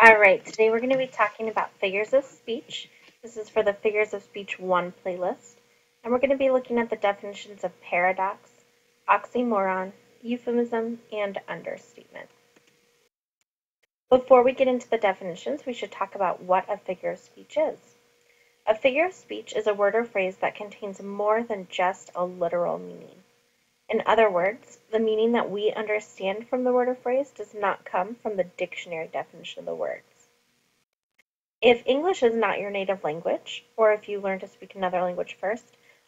All right, today we're going to be talking about figures of speech. This is for the Figures of Speech 1 playlist. And we're going to be looking at the definitions of paradox, oxymoron, euphemism, and understatement. Before we get into the definitions, we should talk about what a figure of speech is. A figure of speech is a word or phrase that contains more than just a literal meaning. In other words, the meaning that we understand from the word or phrase does not come from the dictionary definition of the words. If English is not your native language, or if you learn to speak another language first,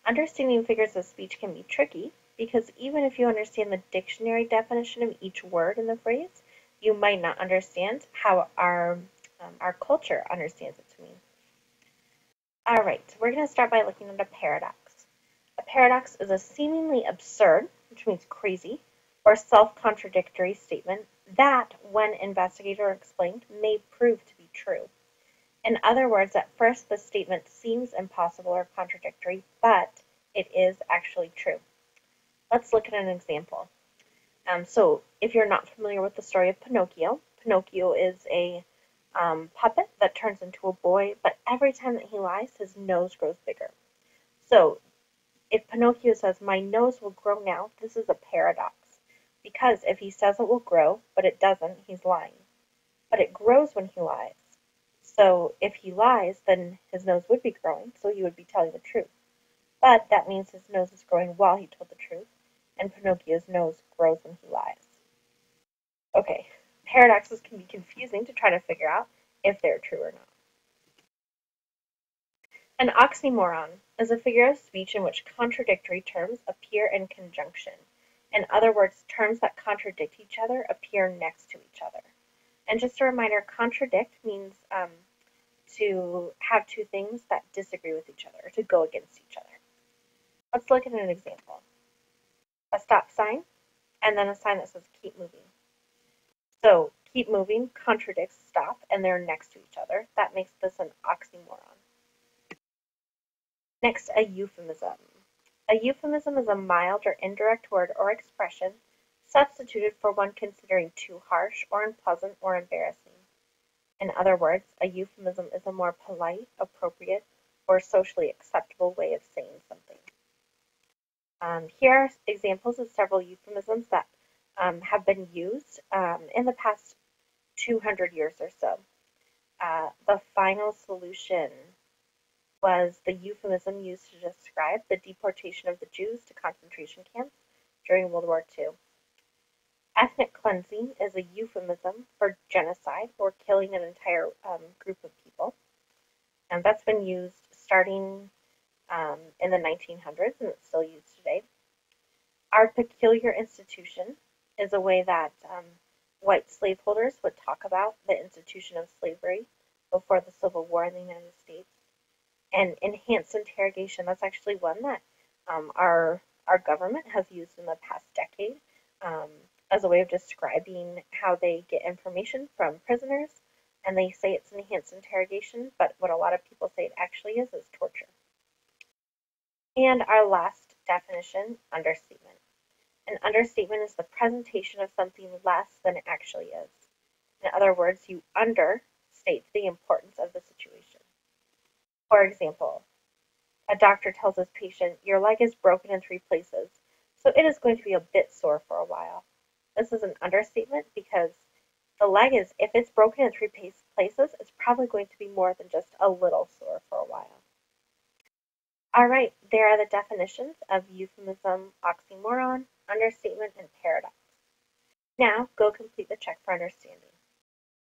understanding figures of speech can be tricky because even if you understand the dictionary definition of each word in the phrase, you might not understand how our culture understands it to mean. All right, so we're going to start by looking at a paradox. A paradox is a seemingly absurd, which means crazy, or self-contradictory statement that, when investigated or explained, may prove to be true. In other words, at first the statement seems impossible or contradictory, but it is actually true. Let's look at an example. So if you're not familiar with the story of Pinocchio, Pinocchio is a puppet that turns into a boy, but every time that he lies, his nose grows bigger. So if Pinocchio says, "My nose will grow now," this is a paradox. Because if he says it will grow, but it doesn't, he's lying. But it grows when he lies. So if he lies, then his nose would be growing, so he would be telling the truth. But that means his nose is growing while he told the truth, and Pinocchio's nose grows when he lies. Okay, paradoxes can be confusing to try to figure out if they're true or not. An oxymoron is a figure of speech in which contradictory terms appear in conjunction. In other words, terms that contradict each other appear next to each other. And just a reminder, contradict means to have two things that disagree with each other, or to go against each other. Let's look at an example. A stop sign, and then a sign that says keep moving. So keep moving contradicts stop, and they're next to each other. That makes this an oxymoron. Next, a euphemism. A euphemism is a mild or indirect word or expression substituted for one considering too harsh or unpleasant or embarrassing. In other words, a euphemism is a more polite, appropriate, or socially acceptable way of saying something. Here are examples of several euphemisms that have been used in the past 200 years or so. The final solution was the euphemism used to describe the deportation of the Jews to concentration camps during World War II. Ethnic cleansing is a euphemism for genocide or killing an entire group of people. And that's been used starting in the 1900s, and it's still used today. Our peculiar institution is a way that white slaveholders would talk about the institution of slavery before the Civil War in the United States. And enhanced interrogation, that's actually one that our government has used in the past decade as a way of describing how they get information from prisoners. And they say it's enhanced interrogation, but what a lot of people say it actually is torture. And our last definition, understatement. An understatement is the presentation of something less than it actually is. In other words, you understate the importance of the situation. For example, a doctor tells his patient, "Your leg is broken in 3 places, so it is going to be a bit sore for a while." This is an understatement because the leg is, if it's broken in 3 places, it's probably going to be more than just a little sore for a while. All right, there are the definitions of euphemism, oxymoron, understatement, and paradox. Now, go complete the check for understanding.